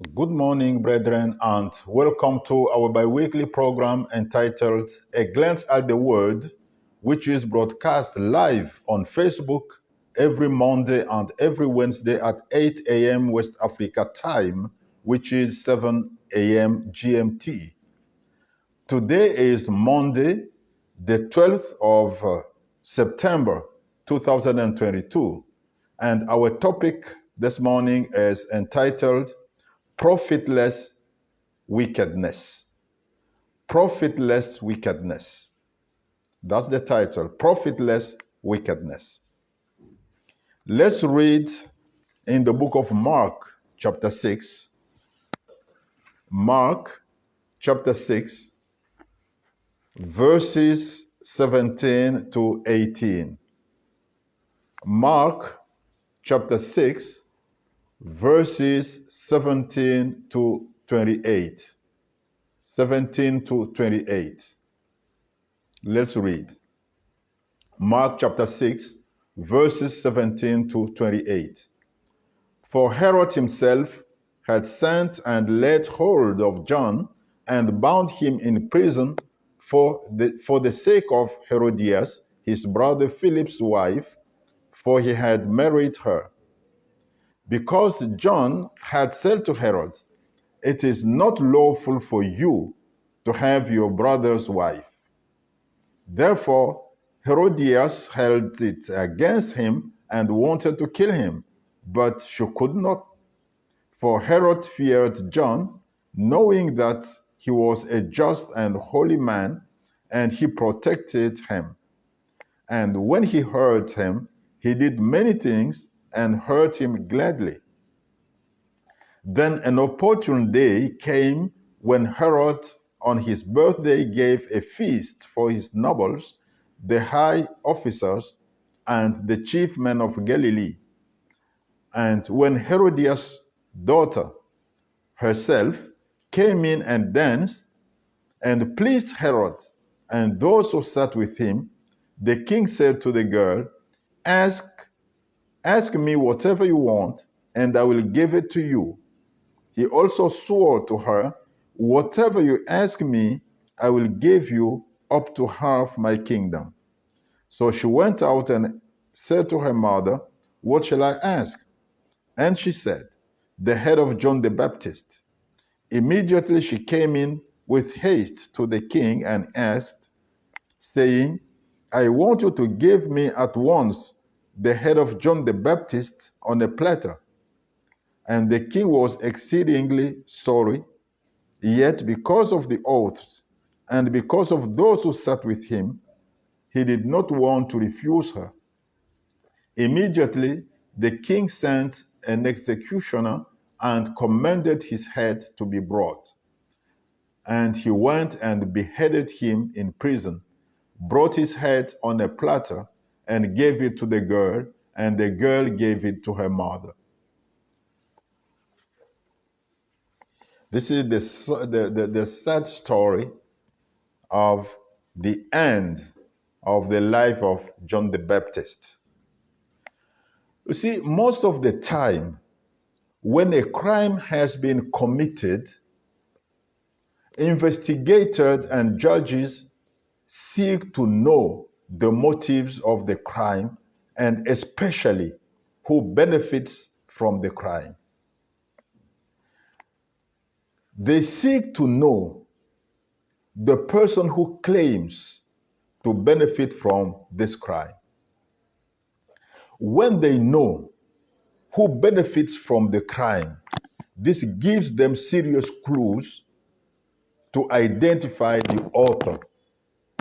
Good morning, brethren, and welcome to our bi-weekly program entitled A Glance at the Word, which is broadcast live on Facebook every Monday and every Wednesday at 8 a.m. West Africa time, which is 7 a.m. GMT. Today is Monday, the 12th of September 2022, and our topic this morning is entitled Profitless wickedness. Profitless wickedness. That's the title. Profitless wickedness. Let's read in the book of Mark, chapter 6. Mark, chapter 6, verses 17 to 18. Mark, chapter 6, verses 17 to 28. 17 to 28. Let's read. Mark chapter 6, verses 17 to 28. For Herod himself had sent and laid hold of John and bound him in prison for the sake of Herodias, his brother Philip's wife, for he had married her. Because John had said to Herod, "It is not lawful for you to have your brother's wife." Therefore, Herodias held it against him and wanted to kill him, but she could not. For Herod feared John, knowing that he was a just and holy man, and he protected him. And when he heard him, he did many things and heard him gladly. Then an opportune day came when Herod on his birthday gave a feast for his nobles, the high officers, and the chief men of Galilee. And when Herodias' daughter herself came in and danced and pleased Herod and those who sat with him, the king said to the girl, Ask me whatever you want, and I will give it to you." He also swore to her, "Whatever you ask me, I will give you up to half my kingdom." So she went out and said to her mother, "What shall I ask?" And she said, "The head of John the Baptist." Immediately she came in with haste to the king and asked, saying, "I want you to give me at once the head of John the Baptist on a platter." And the king was exceedingly sorry, yet because of the oaths and because of those who sat with him, he did not want to refuse her. Immediately the king sent an executioner and commanded his head to be brought. And he went and beheaded him in prison, brought his head on a platter, and gave it to the girl, and the girl gave it to her mother. This is the sad story of the end of the life of John the Baptist. You see, most of the time, when a crime has been committed, investigators and judges seek to know the motives of the crime and especially who benefits from the crime. They seek to know the person who claims to benefit from this crime. When they know who benefits from the crime, this gives them serious clues to identify the author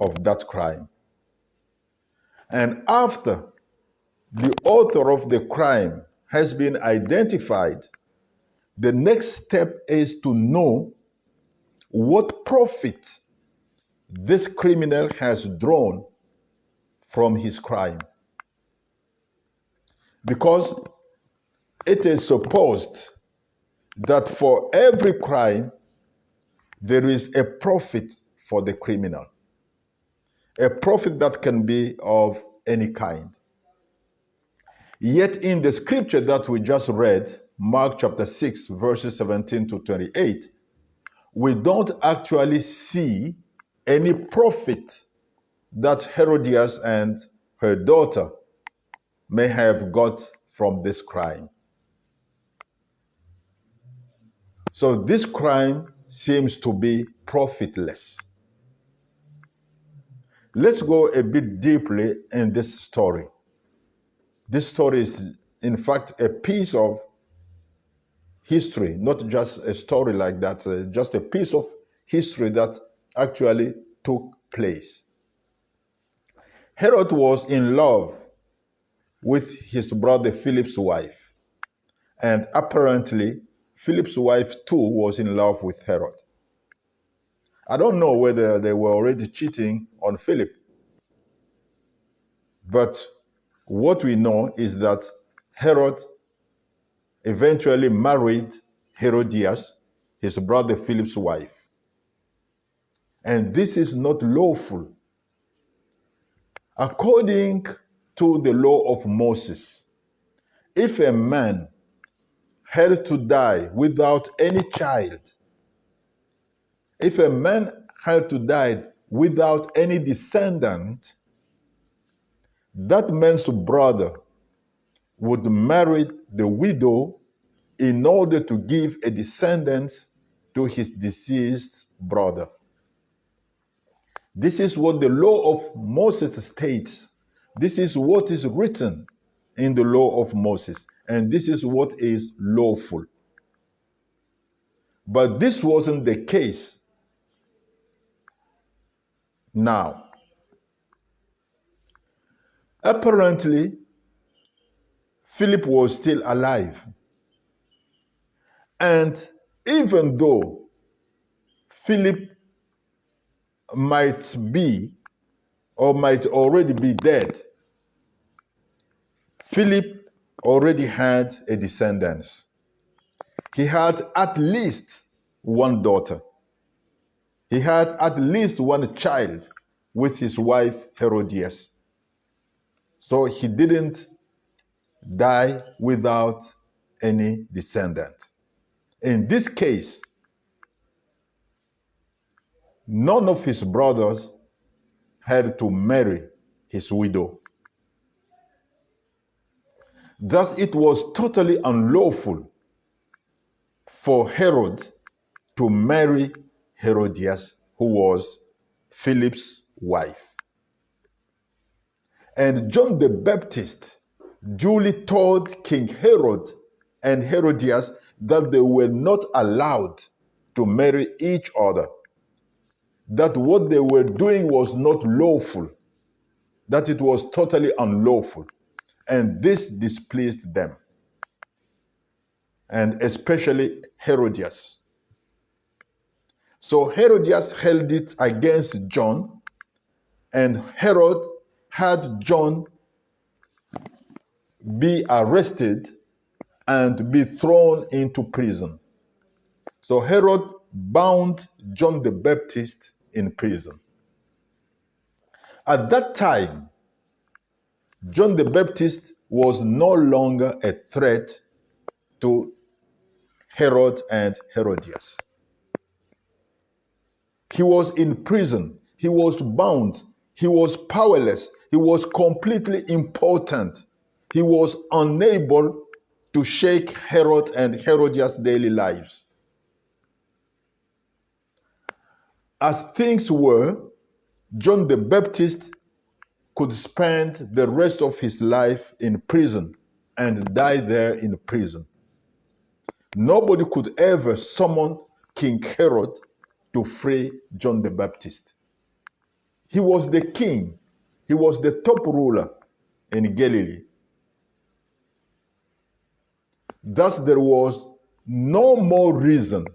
of that crime. And after the author of the crime has been identified, the next step is to know what profit this criminal has drawn from his crime. Because it is supposed that for every crime, there is a profit for the criminal. A profit that can be of any kind. Yet in the scripture that we just read, Mark chapter 6, verses 17 to 28, we don't actually see any profit that Herodias and her daughter may have got from this crime. So this crime seems to be profitless. Let's go a bit deeply in this story. This story is, in fact, a piece of history, not just a story like that, just a piece of history that actually took place. Herod was in love with his brother Philip's wife, and apparently Philip's wife too was in love with Herod. I don't know whether they were already cheating on Philip, but what we know is that Herod eventually married Herodias, his brother Philip's wife. And this is not lawful. According to the law of Moses, if a man had to die without any child, if a man had to die without any descendant, that man's brother would marry the widow in order to give a descendant to his deceased brother. This is what the law of Moses states. This is what is written in the law of Moses, and this is what is lawful. But this wasn't the case now. Apparently, Philip was still alive. And even though Philip might be or might already be dead, Philip already had a descendant. He had at least one daughter. He had at least one child with his wife Herodias. So he didn't die without any descendant. In this case, none of his brothers had to marry his widow. Thus, it was totally unlawful for Herod to marry Herodias, who was Philip's wife. And John the Baptist duly told King Herod and Herodias that they were not allowed to marry each other, that what they were doing was not lawful, that it was totally unlawful. And this displeased them, and especially Herodias. So Herodias held it against John, and Herod had John be arrested and be thrown into prison. So Herod bound John the Baptist in prison. At that time, John the Baptist was no longer a threat to Herod and Herodias. He was in prison. He was bound. He was powerless. He was completely impotent. He was unable to shake Herod and Herodias' daily lives. As things were, John the Baptist could spend the rest of his life in prison and die there in prison. Nobody could ever summon King Herod to free John the Baptist. He was the king. He was the top ruler in Galilee. Thus, there was no more reason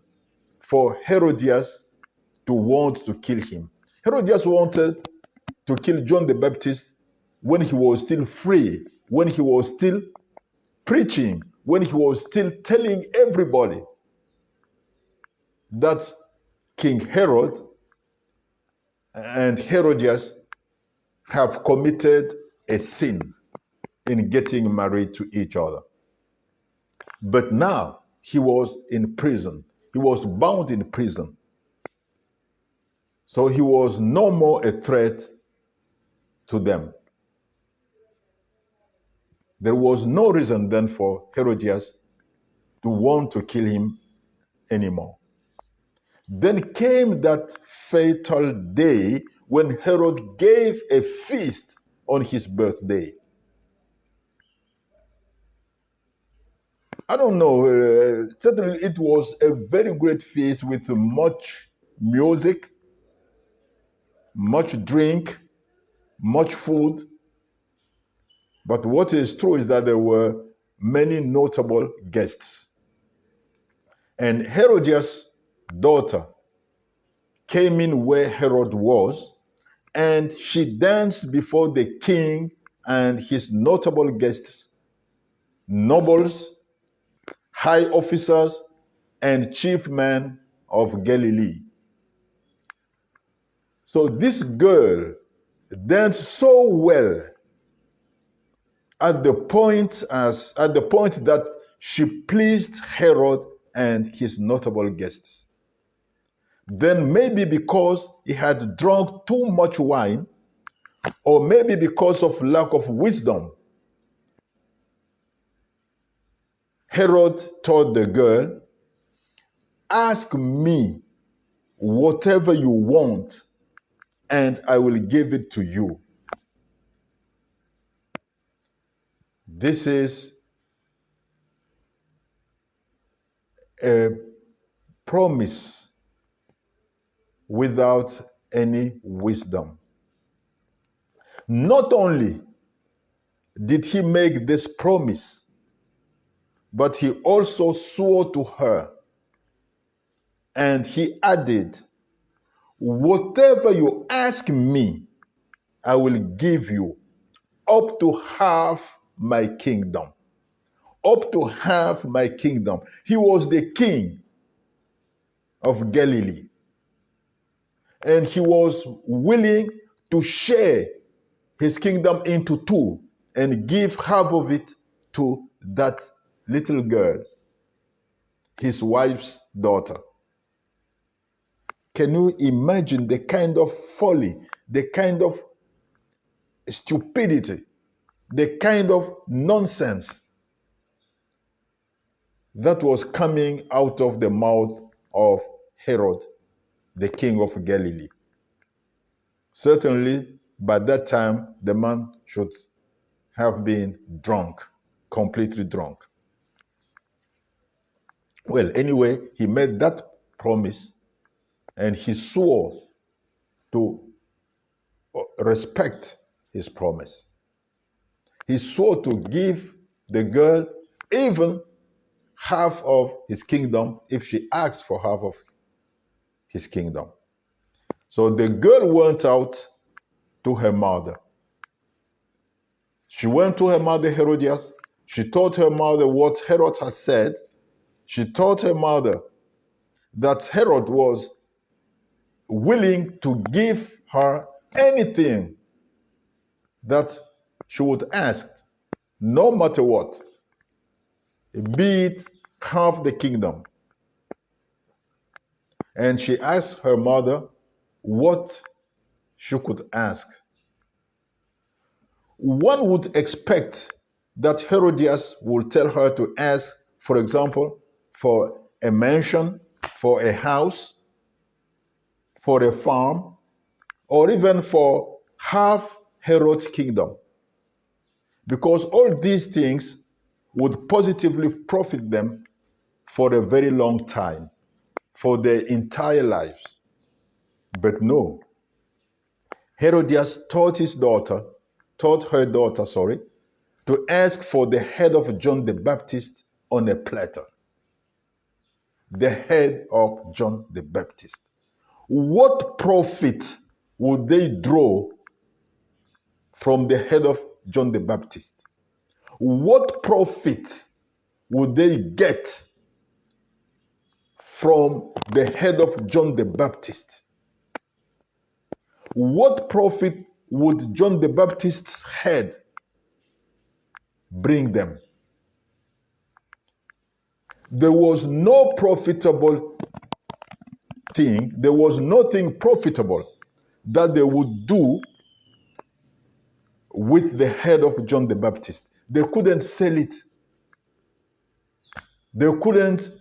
for Herodias to want to kill him. Herodias wanted to kill John the Baptist when he was still free, when he was still preaching, when he was still telling everybody that King Herod and Herodias have committed a sin in getting married to each other. But now he was in prison. He was bound in prison. So he was no more a threat to them. There was no reason then for Herodias to want to kill him anymore. Then came that fatal day when Herod gave a feast on his birthday. I don't know, certainly it was a very great feast with much music, much drink, much food. But what is true is that there were many notable guests. And Herodias' daughter came in where Herod was, and she danced before the king and his notable guests, nobles, high officers, and chief men of Galilee. So this girl danced so well at the point that she pleased Herod and his notable guests. Then maybe because he had drunk too much wine, or maybe because of lack of wisdom, Herod told the girl, "Ask me whatever you want, and I will give it to you." This is a promise without any wisdom. Not only did he make this promise, but he also swore to her, and he added, "Whatever you ask me, I will give you, up to half my kingdom." Up to half my kingdom. He was the king of Galilee, and he was willing to share his kingdom into two and give half of it to that little girl, his wife's daughter. Can you imagine the kind of folly, the kind of stupidity, the kind of nonsense that was coming out of the mouth of Herod, the king of Galilee? Certainly, by that time, the man should have been drunk, completely drunk. Well, anyway, he made that promise and he swore to respect his promise. He swore to give the girl even half of his kingdom if she asked for half of his kingdom. So the girl went out to her mother. She went to her mother Herodias. She told her mother what Herod had said. She told her mother that Herod was willing to give her anything that she would ask, no matter what, be it half the kingdom. And she asked her mother what she could ask. One would expect that Herodias would tell her to ask, for example, for a mansion, for a house, for a farm, or even for half Herod's kingdom. Because all these things would positively profit them for a very long time, for their entire lives. But no, Herodias taught her daughter, to ask for the head of John the Baptist on a platter. The head of John the Baptist. What profit would they draw from the head of John the Baptist? What profit would they get from the head of John the Baptist? What profit would John the Baptist's head bring them? There was no profitable thing, there was nothing profitable that they would do with the head of John the Baptist. They couldn't sell it. They couldn't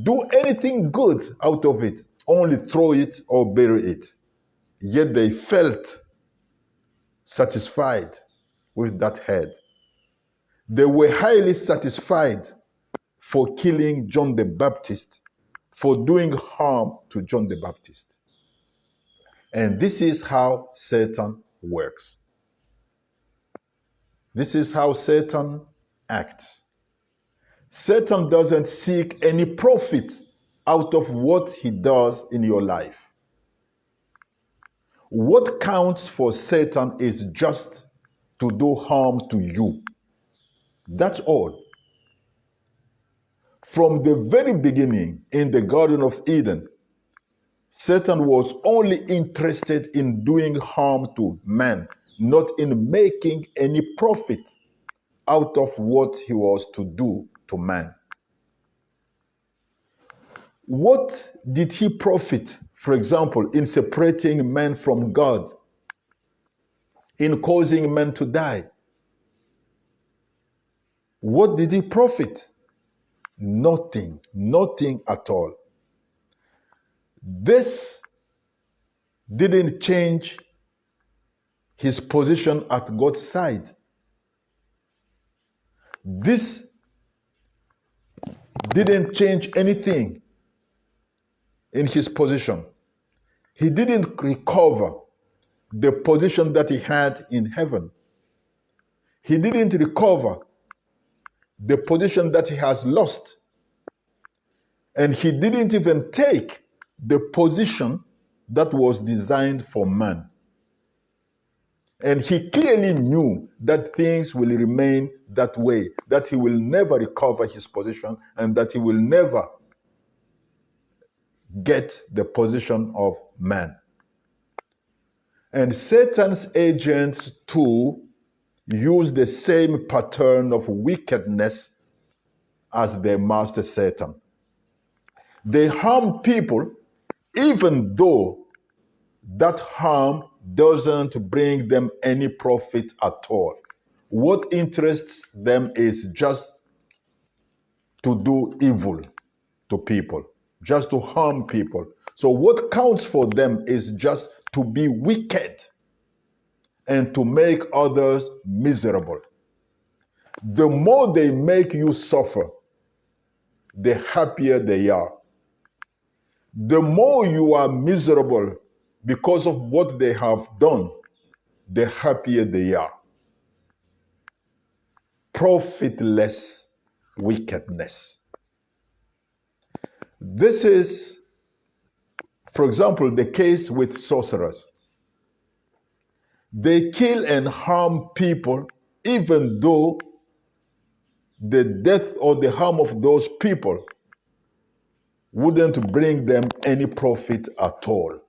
do anything good out of it, only throw it or bury it. Yet they felt satisfied with that head. They were highly satisfied for killing John the Baptist, for doing harm to John the Baptist. And this is how Satan works. This is how Satan acts. Satan doesn't seek any profit out of what he does in your life. What counts for Satan is just to do harm to you. That's all. From the very beginning in the Garden of Eden, Satan was only interested in doing harm to man, not in making any profit out of what he was to do to man. What did he profit, for example, in separating man from God, in causing man to die? What did he profit? Nothing, nothing at all. This didn't change his position at God's side. This didn't change anything in his position. He didn't recover the position that he had in heaven. He didn't recover the position that he has lost. And he didn't even take the position that was designed for man. And he clearly knew that things will remain that way, that he will never recover his position and that he will never get the position of man. And Satan's agents too use the same pattern of wickedness as their master Satan. They harm people even though that harm doesn't bring them any profit at all. What interests them is just to do evil to people, just to harm people. So what counts for them is just to be wicked and to make others miserable. The more they make you suffer, the happier they are. The more you are miserable because of what they have done, the happier they are. Profitless wickedness. This is, for example, the case with sorcerers. They kill and harm people even though the death or the harm of those people wouldn't bring them any profit at all.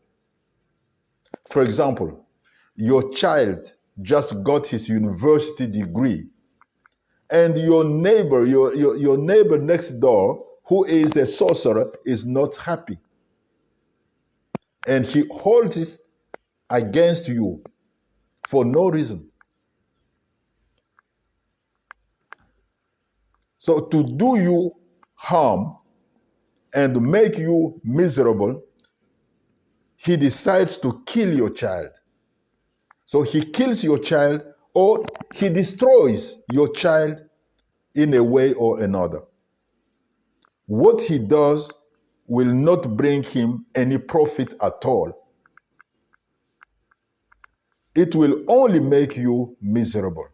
For example, your child just got his university degree, and your neighbor, your neighbor next door, who is a sorcerer, is not happy. And he holds it against you for no reason. So to do you harm and make you miserable, he decides to kill your child. So he kills your child or he destroys your child in a way or another. What he does will not bring him any profit at all. It will only make you miserable.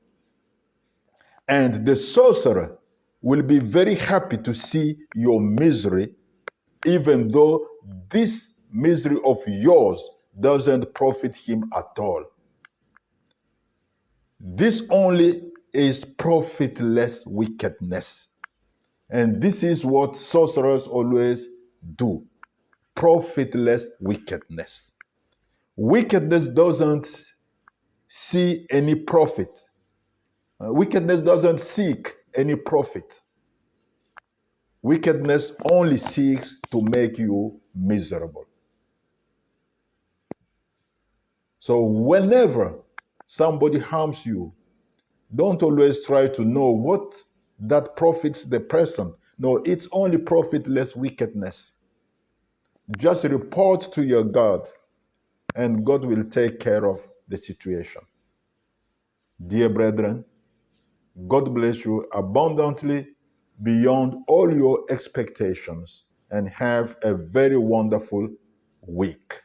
And the sorcerer will be very happy to see your misery, even though this misery of yours doesn't profit him at all. This only is profitless wickedness. And this is what sorcerers always do. Profitless wickedness. Wickedness doesn't see any profit. Wickedness doesn't seek any profit. Wickedness only seeks to make you miserable. So whenever somebody harms you, don't always try to know what that profits the person. No, it's only profitless wickedness. Just report to your God, and God will take care of the situation. Dear brethren, God bless you abundantly beyond all your expectations, and have a very wonderful week.